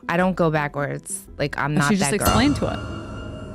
I don't go backwards. Like, I'm not She that just girl. explained to it.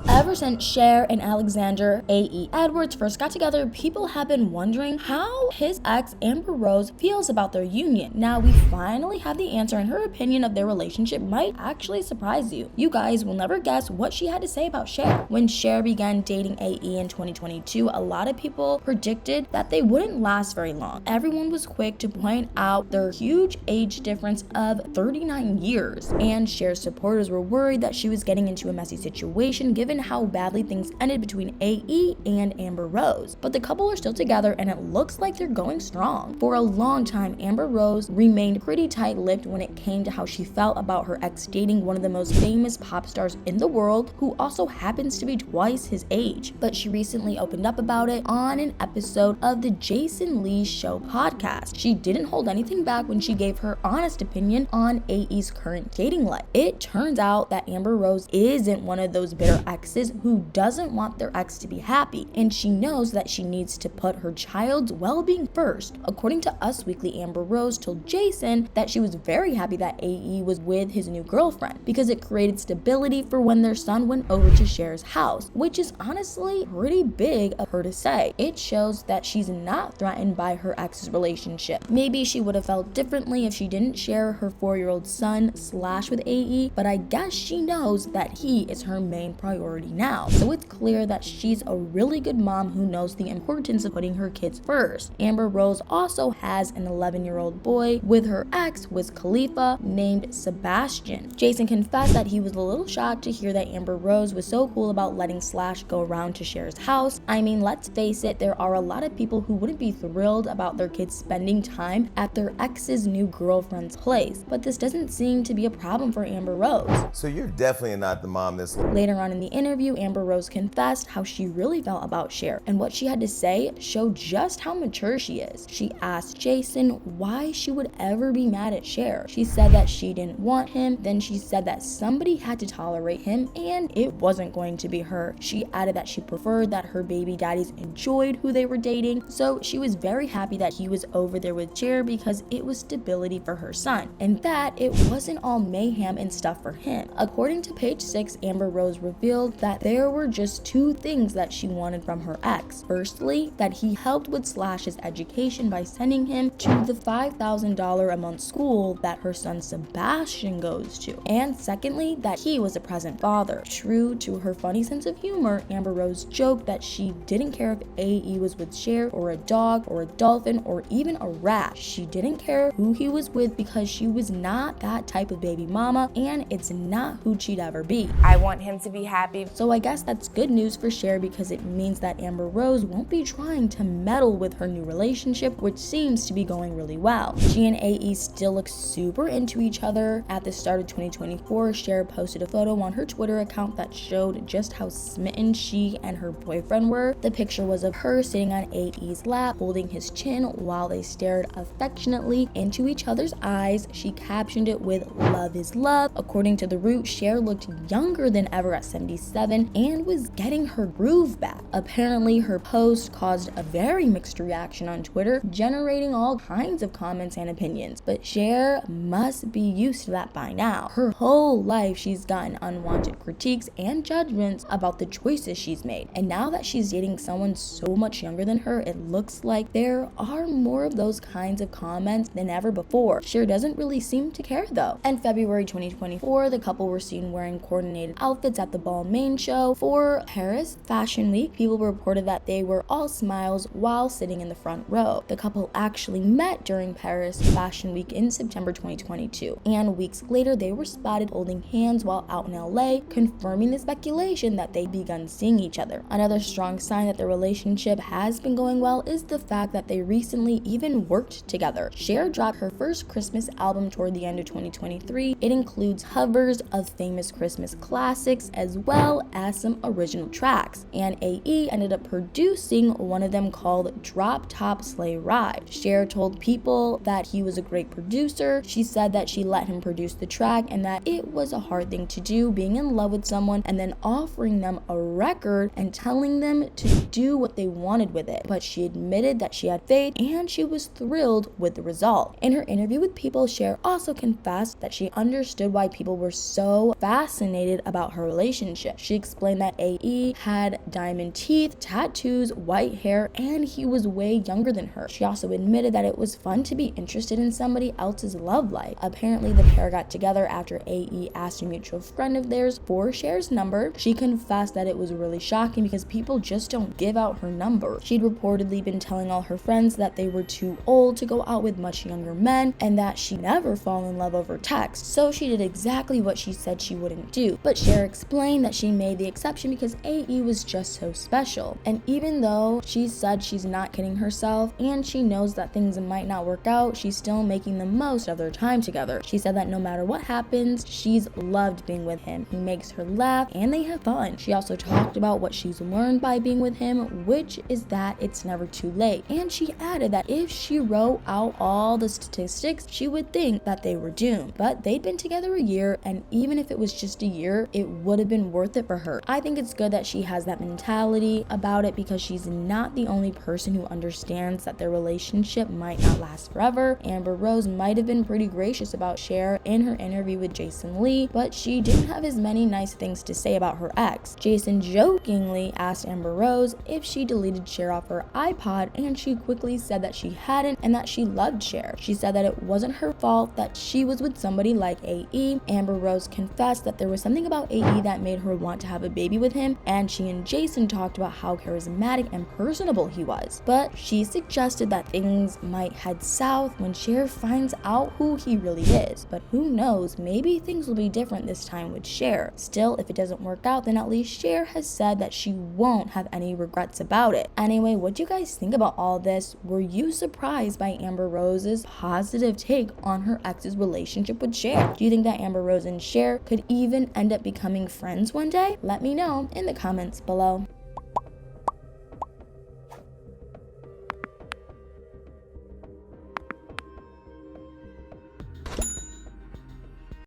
Ever since Cher and Alexander AE Edwards first got together, people have been wondering how his ex Amber Rose feels about their union. Now we finally have the answer, and her opinion of their relationship might actually surprise you. You guys will never guess what she had to say about Cher. When Cher began dating AE in 2022, a lot of people predicted that they wouldn't last very long. Everyone was quick to point out their huge age difference of 39 years, and Cher's supporters were worried that she was getting into a messy situation given how badly things ended between AE and Amber Rose. But the couple are still together, and it looks like they're going strong. For a long time, Amber Rose remained pretty tight-lipped when it came to how she felt about her ex dating one of the most famous pop stars in the world, who also happens to be twice his age. But she recently opened up about it on an episode of the Jason Lee Show podcast. She didn't hold anything back when she gave her honest opinion on AE's current dating life. It turns out that Amber Rose isn't one of those bitter exes who doesn't want their ex to be happy, and she knows that she needs to put her child's well-being first. According to Us Weekly, Amber Rose told Jason that she was very happy that AE was with his new girlfriend because it created stability for when their son went over to Cher's house, which is honestly pretty big of her to say. It shows that she's not threatened by her ex's relationship. Maybe she would have felt differently if she didn't share her 4-year-old son / with AE, but I guess she knows that he is her main priority now. So it's clear that she's a really good mom who knows the importance of putting her kids first. Amber Rose also has an 11-year-old boy with her ex, Wiz Khalifa, named Sebastian. Jason confessed that he was a little shocked to hear that Amber Rose was so cool about letting Slash go around to Cher's house. I mean, let's face it, there are a lot of people who wouldn't be thrilled about their kids spending time at their ex's new girlfriend's place, but this doesn't seem to be a problem for Amber Rose. So you're definitely not the mom that's... Later on in the interview, Amber Rose confessed how she really felt about Cher, and what she had to say showed just how mature she is. She asked Jason why she would ever be mad at Cher. She said that she didn't want him, then she said that somebody had to tolerate him and it wasn't going to be her. She added that she preferred that her baby daddies enjoyed who they were dating, so she was very happy that he was over there with Cher because it was stability for her son, and that it wasn't all mayhem and stuff for him. According to Page 6, Amber Rose revealed that there were just 2 things that she wanted from her ex. Firstly, that he helped with Slash's education by sending him to the $5,000 a month school that her son Sebastian goes to. And secondly, that he was a present father. True to her funny sense of humor, Amber Rose joked that she didn't care if AE was with Cher or a dog or a dolphin or even a rat. She didn't care who he was with because she was not that type of baby mama, and it's not who she'd ever be. I want him to be happy. So I guess that's good news for Cher because it means that Amber Rose won't be trying to meddle with her new relationship, which seems to be going really well. She and AE still look super into each other. At the start of 2024, Cher posted a photo on her Twitter account that showed just how smitten she and her boyfriend were. The picture was of her sitting on AE's lap, holding his chin while they stared affectionately into each other's eyes. She captioned it with "Love is love." According to The Root, Cher looked younger than ever at 77 and was getting her groove back. Apparently, her post caused a very mixed reaction on Twitter, generating all kinds of comments and opinions. But Cher must be used to that by now. Her whole life, she's gotten unwanted critiques and judgments about the choices she's made. And now that she's dating someone so much younger than her, it looks like there are more of those kinds of comments than ever before. Cher doesn't really seem to care though. In February 2024, the couple were seen wearing coordinated outfits at the Balmain show for Paris Fashion Week. People reported that they were all smiles while sitting in the front row. The couple actually met during Paris Fashion Week in September 2022, and weeks later they were spotted holding hands while out in LA, confirming the speculation that they'd begun seeing each other. Another strong sign that their relationship has been going well is the fact that they recently even worked together. Cher dropped her first Christmas album toward the end of 2023. It includes covers of famous Christmas classics as well well as some original tracks, and AE ended up producing one of them called Drop Top Sleigh Ride. Cher told People that he was a great producer. She said that she let him produce the track and that it was a hard thing to do, being in love with someone and then offering them a record and telling them to do what they wanted with it. But she admitted that she had faith and she was thrilled with the result. In her interview with People, Cher also confessed that she understood why people were so fascinated about her relationship. She explained that AE had diamond teeth, tattoos, white hair, and he was way younger than her. She also admitted that it was fun to be interested in somebody else's love life. Apparently, the pair got together after AE asked a mutual friend of theirs for Cher's number. She confessed that it was really shocking because people just don't give out her number. She'd reportedly been telling all her friends that they were too old to go out with much younger men and that she'd never fall in love over text. So she did exactly what she said she wouldn't do. But Cher explained that she made the exception because AE was just so special. And even though she said she's not kidding herself and she knows that things might not work out, she's still making the most of their time together. She said that no matter what happens, she's loved being with him. He makes her laugh and they have fun. She also talked about what she's learned by being with him, which is that it's never too late. And she added that if she wrote out all the statistics, she would think that they were doomed. But they'd been together a year, and even if it was just a year, it would have been worth it for her. I think it's good that she has that mentality about it because she's not the only person who understands that their relationship might not last forever. Amber Rose might have been pretty gracious about Cher in her interview with Jason Lee, but she didn't have as many nice things to say about her ex. Jason jokingly asked Amber Rose if she deleted Cher off her iPod, and she quickly said that she hadn't and that she loved Cher. She said that it wasn't her fault that she was with somebody like AE. Amber Rose confessed that there was something about AE that made her want to have a baby with him, and she and Jason talked about how charismatic and personable he was. But she suggested that things might head south when Cher finds out who he really is. But who knows, maybe things will be different this time with Cher. Still, if it doesn't work out, then at least Cher has said that she won't have any regrets about it. Anyway, what do you guys think about all this? Were you surprised by Amber Rose's positive take on her ex's relationship with Cher? Do you think that Amber Rose and Cher could even end up becoming friends one day? Let me know in the comments below.